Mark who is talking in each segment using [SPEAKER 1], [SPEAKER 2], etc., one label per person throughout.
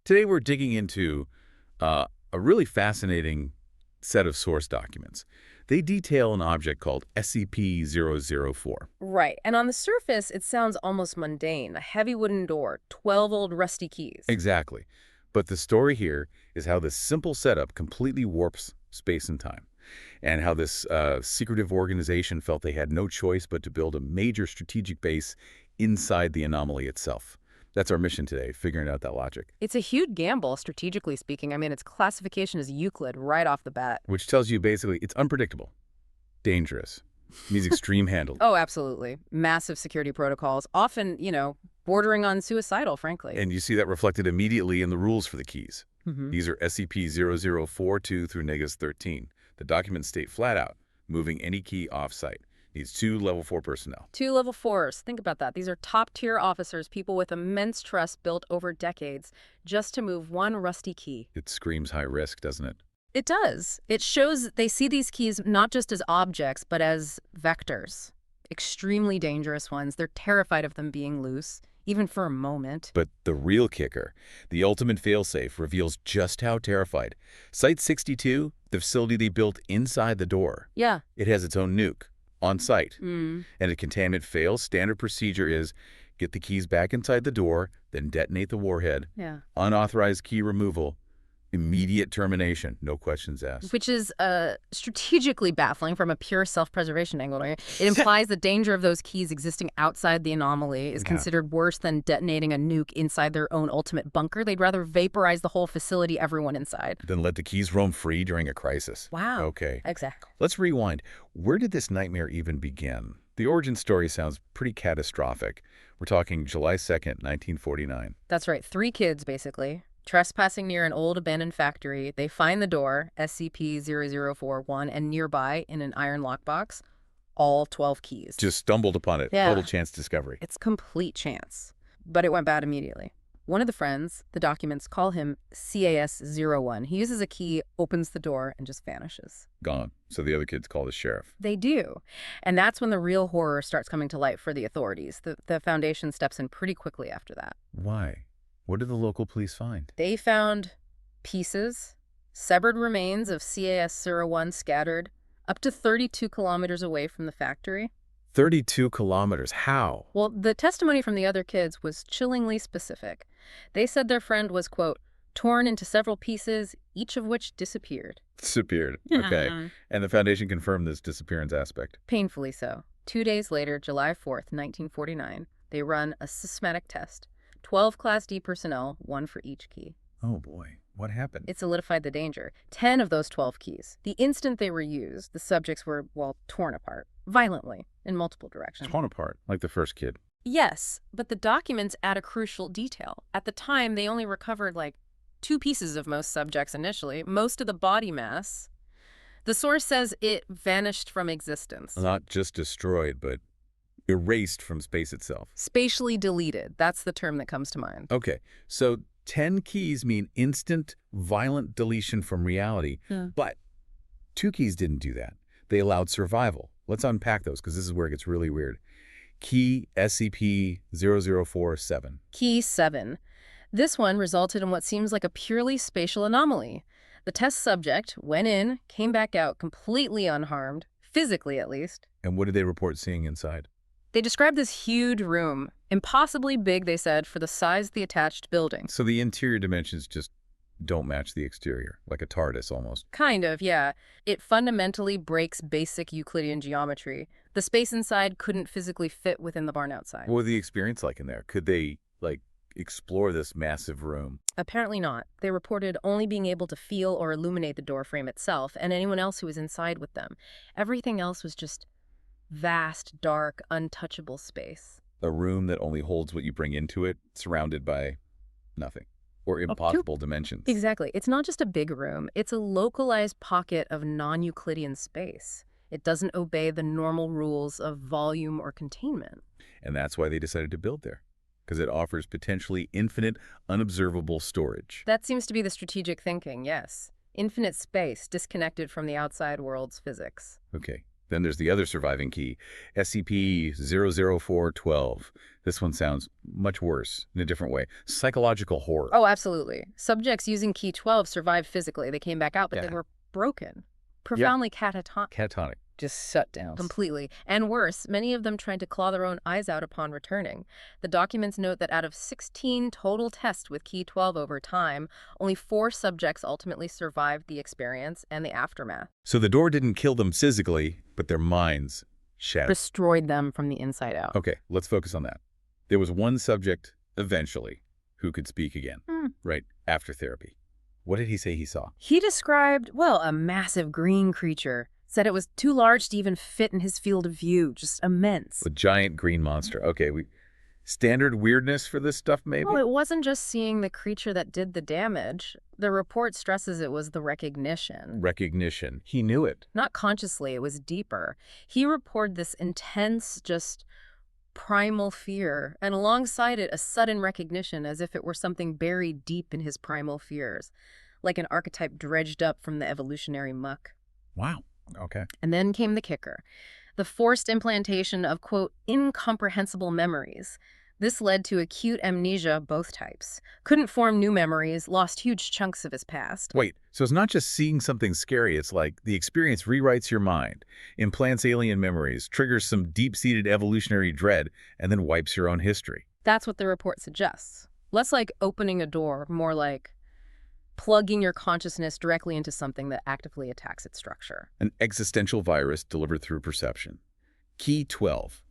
[SPEAKER 1] Today we're digging into a really fascinating set of source documents. They detail an object called SCP-004.
[SPEAKER 2] Right. And on the surface, it sounds almost mundane. A heavy wooden door, 12 old rusty keys.
[SPEAKER 1] Exactly. But the story here is how this simple setup completely warps space and time, and how this secretive organization felt they had no choice but to build a major strategic base inside the anomaly itself. That's our mission today, figuring out that logic.
[SPEAKER 2] It's a huge gamble, strategically speaking. I mean, its classification is Euclid right off the bat.
[SPEAKER 1] Which tells you basically it's unpredictable, dangerous, needs extreme handling.
[SPEAKER 2] Oh, absolutely. Massive security protocols, often, bordering on suicidal, frankly.
[SPEAKER 1] And you see that reflected immediately in the rules for the keys.
[SPEAKER 2] Mm-hmm.
[SPEAKER 1] These are SCP-0042 through -13. The documents state flat out, moving any key off-site. Needs 2 Level 4 personnel.
[SPEAKER 2] 2 Level 4s. Think about that. These are top-tier officers, people with immense trust built over decades, just to move one rusty key.
[SPEAKER 1] It screams high risk, doesn't it?
[SPEAKER 2] It does. It shows they see these keys not just as objects, but as vectors. Extremely dangerous ones. They're terrified of them being loose, even for a moment.
[SPEAKER 1] But the real kicker, the ultimate failsafe, reveals just how terrified. Site-62, the facility they built inside the door.
[SPEAKER 2] Yeah.
[SPEAKER 1] It has its own nuke, on site. And if containment fails, standard procedure is get the keys back inside the door, then detonate the warhead.
[SPEAKER 2] Yeah.
[SPEAKER 1] Unauthorized key removal, immediate termination, no questions asked.
[SPEAKER 2] Which is strategically baffling from a pure self-preservation angle. Right? It implies the danger of those keys existing outside the anomaly is considered worse than detonating a nuke inside their own ultimate bunker. They'd rather vaporize the whole facility, everyone inside.
[SPEAKER 1] Then let the keys roam free during a crisis.
[SPEAKER 2] Wow.
[SPEAKER 1] Okay.
[SPEAKER 2] Exactly.
[SPEAKER 1] Let's rewind. Where did this nightmare even begin? The origin story sounds pretty catastrophic. We're talking July 2nd, 1949.
[SPEAKER 2] That's right. 3 kids, basically. Trespassing near an old abandoned factory, they find the door, SCP-0041, and nearby, in an iron lockbox, all 12 keys.
[SPEAKER 1] Just stumbled upon it.
[SPEAKER 2] Yeah.
[SPEAKER 1] Total chance discovery.
[SPEAKER 2] It's complete chance. But it went bad immediately. One of the friends, the documents call him CAS-01. He uses a key, opens the door, and just vanishes.
[SPEAKER 1] Gone. So the other kids call the sheriff.
[SPEAKER 2] They do. And that's when the real horror starts coming to light for the authorities. The Foundation steps in pretty quickly after that.
[SPEAKER 1] Why? What did the local police find?
[SPEAKER 2] They found pieces, severed remains of CAS-01 scattered up to 32 kilometers away from the factory.
[SPEAKER 1] 32 kilometers. How?
[SPEAKER 2] Well, the testimony from the other kids was chillingly specific. They said their friend was, quote, torn into several pieces, each of which disappeared.
[SPEAKER 1] Disappeared. Okay. And the Foundation confirmed this disappearance aspect.
[SPEAKER 2] Painfully so. 2 days later, July 4th, 1949, they run a systematic test. 12 Class D personnel, 1 for each key.
[SPEAKER 1] Oh, boy. What happened?
[SPEAKER 2] It solidified the danger. 10 of those 12 keys. The instant they were used, the subjects were, torn apart. Violently. In multiple directions.
[SPEAKER 1] Torn apart, like the first kid.
[SPEAKER 2] Yes, but the documents add a crucial detail. At the time, they only recovered, 2 pieces of most subjects initially. Most of the body mass. The source says it vanished from existence.
[SPEAKER 1] Not just destroyed, but erased from space itself.
[SPEAKER 2] Spatially deleted. That's the term that comes to mind.
[SPEAKER 1] Okay, so 10 keys mean instant, violent deletion from reality.
[SPEAKER 2] Yeah.
[SPEAKER 1] But 2 keys didn't do that. They allowed survival. Let's unpack those, because this is where it gets really weird. Key SCP-004-7.
[SPEAKER 2] Key 7. This one resulted in what seems like a purely spatial anomaly. The test subject went in, came back out completely unharmed, physically at least.
[SPEAKER 1] And what did they report seeing inside?
[SPEAKER 2] They described this huge room, impossibly big, they said, for the size of the attached building.
[SPEAKER 1] So the interior dimensions just don't match the exterior, like a TARDIS almost.
[SPEAKER 2] Kind of, yeah. It fundamentally breaks basic Euclidean geometry. The space inside couldn't physically fit within the barn outside.
[SPEAKER 1] What was the experience like in there? Could they, explore this massive room?
[SPEAKER 2] Apparently not. They reported only being able to feel or illuminate the doorframe itself and anyone else who was inside with them. Everything else was just vast, dark, untouchable space.
[SPEAKER 1] A room that only holds what you bring into it, surrounded by nothing. Or impossible dimensions.
[SPEAKER 2] Exactly. It's not just a big room. It's a localized pocket of non-Euclidean space. It doesn't obey the normal rules of volume or containment.
[SPEAKER 1] And that's why they decided to build there. Because it offers potentially infinite, unobservable storage.
[SPEAKER 2] That seems to be the strategic thinking, yes. Infinite space, disconnected from the outside world's physics.
[SPEAKER 1] Okay. Then there's the other surviving key, SCP-004-12. This one sounds much worse in a different way. Psychological horror.
[SPEAKER 2] Oh, absolutely. Subjects using Key 12 survived physically. They came back out, but they were broken. Profoundly catatonic.
[SPEAKER 1] Catatonic.
[SPEAKER 2] Just shut down. Completely. And worse, many of them tried to claw their own eyes out upon returning. The documents note that out of 16 total tests with Key 12 over time, only 4 subjects ultimately survived the experience and the aftermath.
[SPEAKER 1] So the door didn't kill them physically, but their minds shattered.
[SPEAKER 2] Destroyed them from the inside out.
[SPEAKER 1] Okay, let's focus on that. There was one subject, eventually, who could speak again, right after therapy. What did he say he saw?
[SPEAKER 2] He described, well, a massive green creature. Said it was too large to even fit in his field of view, just immense.
[SPEAKER 1] A giant green monster. Okay, standard weirdness for this stuff, maybe?
[SPEAKER 2] Well, it wasn't just seeing the creature that did the damage. The report stresses it was the recognition.
[SPEAKER 1] Recognition. He knew it.
[SPEAKER 2] Not consciously, it was deeper. He reported this intense, just primal fear, and alongside it, a sudden recognition as if it were something buried deep in his primal fears, like an archetype dredged up from the evolutionary muck.
[SPEAKER 1] Wow. Okay.
[SPEAKER 2] And then came the kicker. The forced implantation of, quote, incomprehensible memories. This led to acute amnesia, both types. Couldn't form new memories, lost huge chunks of his past.
[SPEAKER 1] Wait, so it's not just seeing something scary. It's like the experience rewrites your mind, implants alien memories, triggers some deep-seated evolutionary dread, and then wipes your own history.
[SPEAKER 2] That's what the report suggests. Less like opening a door, more like plugging your consciousness directly into something that actively attacks its structure.
[SPEAKER 1] An existential virus delivered through perception. Key 12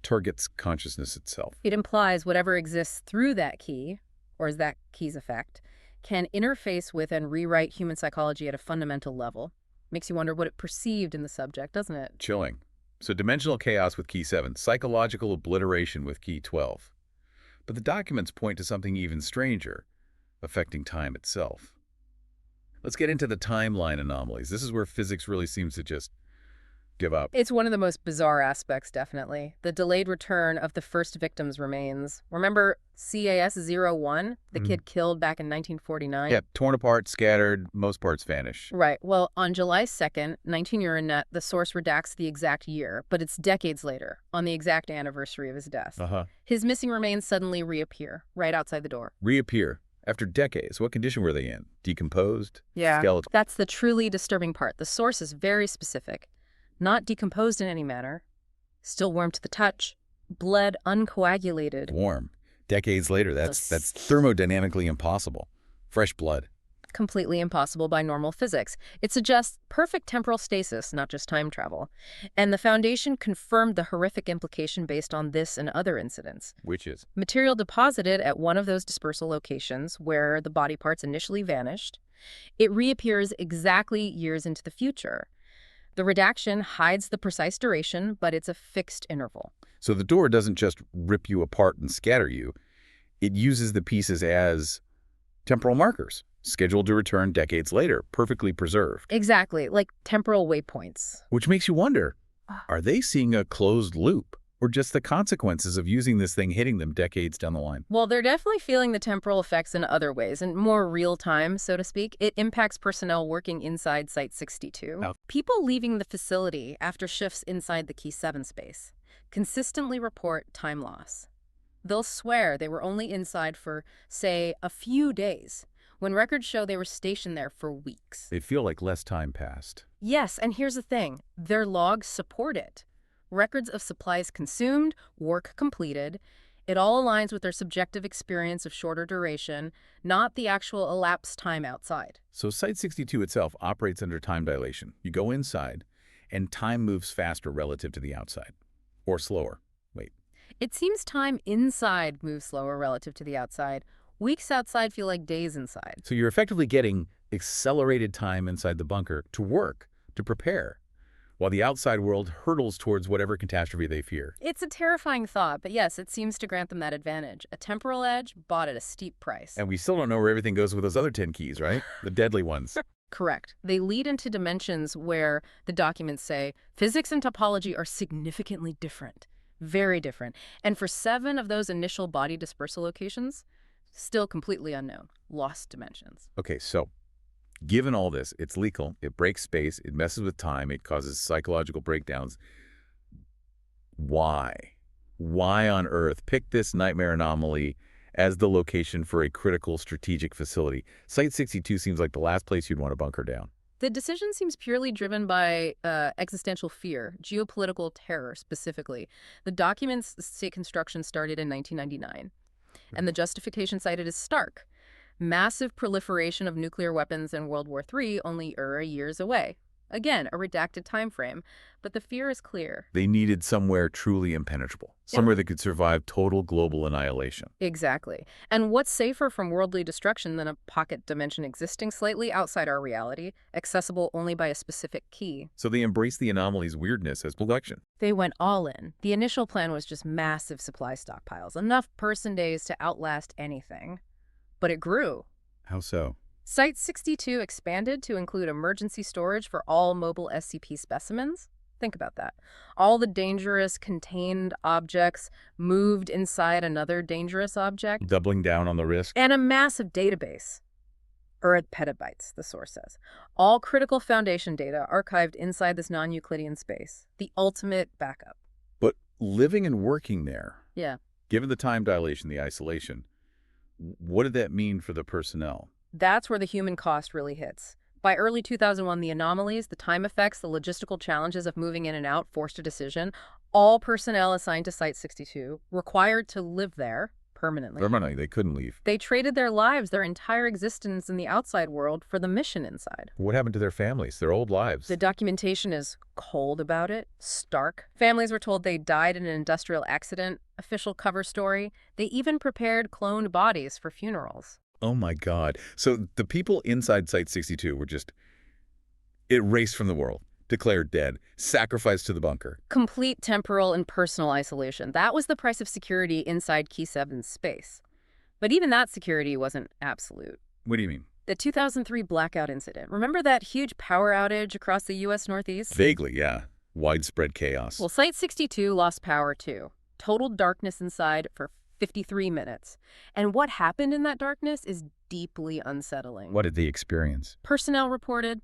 [SPEAKER 1] targets consciousness itself.
[SPEAKER 2] It implies whatever exists through that key, or is that key's effect, can interface with and rewrite human psychology at a fundamental level. Makes you wonder what it perceived in the subject, doesn't it?
[SPEAKER 1] Chilling. So dimensional chaos with Key 7, psychological obliteration with Key 12. But the documents point to something even stranger, affecting time itself. Let's get into the timeline anomalies. This is where physics really seems to just give up.
[SPEAKER 2] It's one of the most bizarre aspects, definitely. The delayed return of the first victim's remains. Remember CAS-01, the kid killed back in 1949?
[SPEAKER 1] Yeah, torn apart, scattered, most parts vanish.
[SPEAKER 2] Right. Well, on July 2nd, 19 Euronet, the source redacts the exact year, but it's decades later, on the exact anniversary of his death. His missing remains suddenly reappear, right outside the door.
[SPEAKER 1] Reappear. After decades, what condition were they in? Decomposed?
[SPEAKER 2] Yeah,
[SPEAKER 1] skeletal?
[SPEAKER 2] That's the truly disturbing part. The source is very specific. Not decomposed in any manner. Still warm to the touch. Blood uncoagulated.
[SPEAKER 1] Warm. Decades later, that's thermodynamically impossible. Fresh blood.
[SPEAKER 2] Completely impossible by normal physics. It suggests perfect temporal stasis, not just time travel. And the Foundation confirmed the horrific implication based on this and other incidents.
[SPEAKER 1] Which is?
[SPEAKER 2] Material deposited at one of those dispersal locations where the body parts initially vanished. It reappears exactly years into the future. The redaction hides the precise duration, but it's a fixed interval.
[SPEAKER 1] So the door doesn't just rip you apart and scatter you. It uses the pieces as temporal markers, scheduled to return decades later, perfectly preserved.
[SPEAKER 2] Exactly, like temporal waypoints.
[SPEAKER 1] Which makes you wonder, are they seeing a closed loop, or just the consequences of using this thing hitting them decades down the line?
[SPEAKER 2] Well, they're definitely feeling the temporal effects in other ways, in more real time, so to speak. It impacts personnel working inside Site-62.
[SPEAKER 1] Oh.
[SPEAKER 2] People leaving the facility after shifts inside the Key 7 space consistently report time loss. They'll swear they were only inside for, say, a few days, when records show they were stationed there for weeks.
[SPEAKER 1] They feel like less time passed.
[SPEAKER 2] Yes, and here's the thing. Their logs support it. Records of supplies consumed, work completed. It all aligns with their subjective experience of shorter duration, not the actual elapsed time outside.
[SPEAKER 1] So Site-62 itself operates under time dilation. You go inside, and time moves faster relative to the outside. Or slower. Wait.
[SPEAKER 2] It seems time inside moves slower relative to the outside. Weeks outside feel like days inside.
[SPEAKER 1] So you're effectively getting accelerated time inside the bunker to work, to prepare, while the outside world hurtles towards whatever catastrophe they fear.
[SPEAKER 2] It's a terrifying thought, but yes, it seems to grant them that advantage. A temporal edge bought at a steep price.
[SPEAKER 1] And we still don't know where everything goes with those other 10 keys, right? The deadly ones.
[SPEAKER 2] Correct. They lead into dimensions where the documents say physics and topology are significantly different. Very different. And for 7 of those initial body dispersal locations, still completely unknown. Lost dimensions.
[SPEAKER 1] Okay, so Given all this, it's lethal, it breaks space, it messes with time, it causes psychological breakdowns. Why? Why on Earth pick this nightmare anomaly as the location for a critical strategic facility? Site-62 seems like the last place you'd want to bunker down.
[SPEAKER 2] The decision seems purely driven by existential fear, geopolitical terror specifically. The documents state construction started in 1999, and the justification cited is stark. Massive proliferation of nuclear weapons in World War III only years away. Again, a redacted time frame, but the fear is clear.
[SPEAKER 1] They needed somewhere truly impenetrable, somewhere that could survive total global annihilation.
[SPEAKER 2] Exactly. And what's safer from worldly destruction than a pocket dimension existing slightly outside our reality, accessible only by a specific key?
[SPEAKER 1] So they embraced the anomaly's weirdness as protection.
[SPEAKER 2] They went all in. The initial plan was just massive supply stockpiles, enough person days to outlast anything. But it grew.
[SPEAKER 1] How so?
[SPEAKER 2] Site-62 expanded to include emergency storage for all mobile SCP specimens. Think about that. All the dangerous contained objects moved inside another dangerous object.
[SPEAKER 1] Doubling down on the risk?
[SPEAKER 2] And a massive database. Petabytes, the source says. All critical Foundation data archived inside this non-Euclidean space. The ultimate backup.
[SPEAKER 1] But living and working there,
[SPEAKER 2] Yeah.
[SPEAKER 1] given the time dilation, the isolation, what did that mean for the personnel?
[SPEAKER 2] That's where the human cost really hits. By early 2001, the anomalies, the time effects, the logistical challenges of moving in and out forced a decision. All personnel assigned to Site-62 required to live there permanently.
[SPEAKER 1] Permanently, they couldn't leave.
[SPEAKER 2] They traded their lives, their entire existence in the outside world for the mission inside.
[SPEAKER 1] What happened to their families, their old lives?
[SPEAKER 2] The documentation is cold about it, stark. Families were told they died in an industrial accident, official cover story. They even prepared cloned bodies for funerals.
[SPEAKER 1] Oh my God. So the people inside Site-62 were just erased from the world, declared dead, sacrificed to the bunker.
[SPEAKER 2] Complete temporal and personal isolation. That was the price of security inside Key 7's space. But even that security wasn't absolute.
[SPEAKER 1] What do you mean?
[SPEAKER 2] The 2003 blackout incident. Remember that huge power outage across the U.S. Northeast?
[SPEAKER 1] Vaguely, yeah. Widespread chaos.
[SPEAKER 2] Well, Site-62 lost power too. Total darkness inside for 53 minutes. And what happened in that darkness is deeply unsettling.
[SPEAKER 1] What did they experience?
[SPEAKER 2] Personnel reported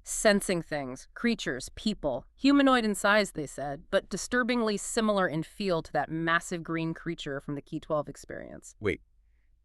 [SPEAKER 2] sensing things, creatures, people, humanoid in size, they said, but disturbingly similar in feel to that massive green creature from the Key 12 experience.
[SPEAKER 1] Wait.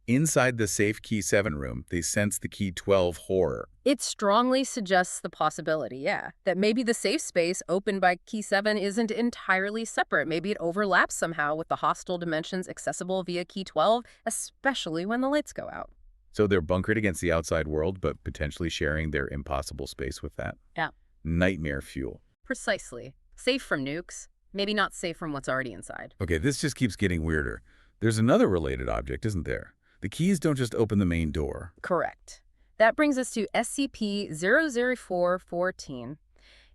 [SPEAKER 1] Inside the safe Key 7 room, they sensed the Key 12 horror.
[SPEAKER 2] It strongly suggests the possibility, yeah, that maybe the safe space opened by Key 7 isn't entirely separate. Maybe it overlaps somehow with the hostile dimensions accessible via Key 12, especially when the lights go out.
[SPEAKER 1] So they're bunkered against the outside world, but potentially sharing their impossible space with that.
[SPEAKER 2] Yeah.
[SPEAKER 1] Nightmare fuel.
[SPEAKER 2] Precisely. Safe from nukes, maybe not safe from what's already inside.
[SPEAKER 1] Okay, this just keeps getting weirder. There's another related object, isn't there? The keys don't just open the main door.
[SPEAKER 2] Correct. That brings us to SCP-004-14.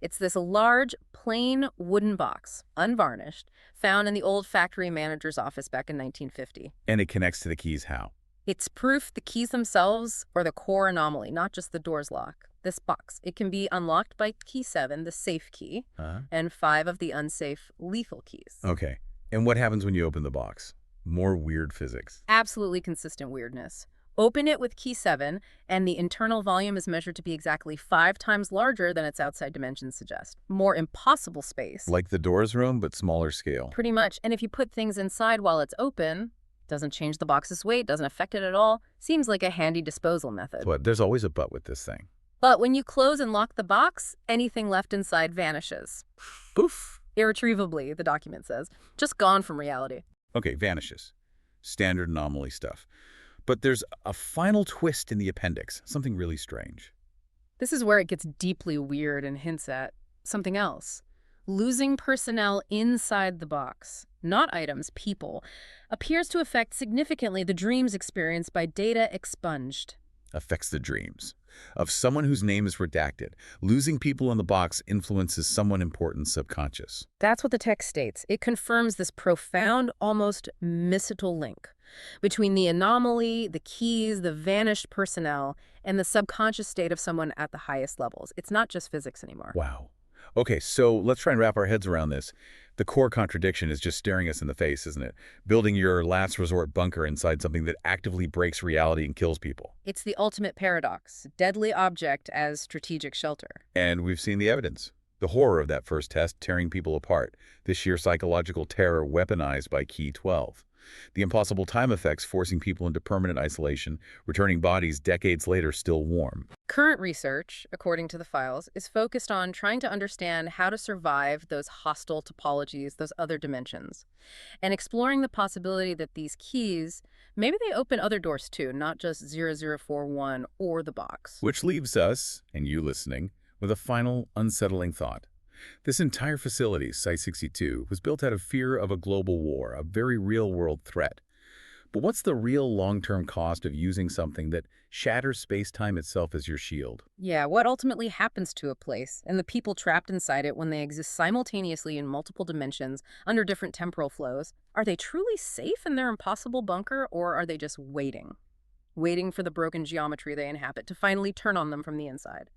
[SPEAKER 2] It's this large, plain wooden box, unvarnished, found in the old factory manager's office back in 1950.
[SPEAKER 1] And it connects to the keys how?
[SPEAKER 2] It's proof the keys themselves are the core anomaly, not just the door's lock. This box, it can be unlocked by Key 7, the safe key, and 5 of the unsafe lethal keys.
[SPEAKER 1] Okay. And what happens when you open the box? More weird physics.
[SPEAKER 2] Absolutely consistent weirdness. Open it with Key 7, and the internal volume is measured to be exactly 5 times larger than its outside dimensions suggest. More impossible space.
[SPEAKER 1] Like the door's room, but smaller scale.
[SPEAKER 2] Pretty much. And if you put things inside while it's open, doesn't change the box's weight, doesn't affect it at all. Seems like a handy disposal method.
[SPEAKER 1] But there's always a but with this thing.
[SPEAKER 2] But when you close and lock the box, anything left inside vanishes.
[SPEAKER 1] Poof.
[SPEAKER 2] Irretrievably, the document says. Just gone from reality.
[SPEAKER 1] Okay, vanishes. Standard anomaly stuff. But there's a final twist in the appendix, something really strange.
[SPEAKER 2] This is where it gets deeply weird and hints at something else. Losing personnel inside the box, not items, people, appears to affect significantly the dreams experienced by data expunged.
[SPEAKER 1] Affects the dreams of someone whose name is redacted. Losing people in the box influences someone important's subconscious.
[SPEAKER 2] That's what the text states. It confirms this profound, almost mystical link between the anomaly, the keys, the vanished personnel, and the subconscious state of someone at the highest levels. It's not just physics anymore.
[SPEAKER 1] Wow. Okay, so let's try and wrap our heads around this. The core contradiction is just staring us in the face, isn't it? Building your last resort bunker inside something that actively breaks reality and kills people.
[SPEAKER 2] It's the ultimate paradox, deadly object as strategic shelter.
[SPEAKER 1] And we've seen the evidence. The horror of that first test tearing people apart, the sheer psychological terror weaponized by Key 12. The impossible time effects forcing people into permanent isolation, returning bodies decades later still warm.
[SPEAKER 2] Current research, according to the files, is focused on trying to understand how to survive those hostile topologies, those other dimensions, and exploring the possibility that these keys, maybe they open other doors too, not just 0041 or the box.
[SPEAKER 1] Which leaves us, and you listening, with a final unsettling thought. This entire facility, Site-62, was built out of fear of a global war, a very real-world threat. But what's the real long-term cost of using something that shatters space-time itself as your shield?
[SPEAKER 2] Yeah, what ultimately happens to a place and the people trapped inside it when they exist simultaneously in multiple dimensions under different temporal flows? Are they truly safe in their impossible bunker, or are they just waiting? Waiting for the broken geometry they inhabit to finally turn on them from the inside?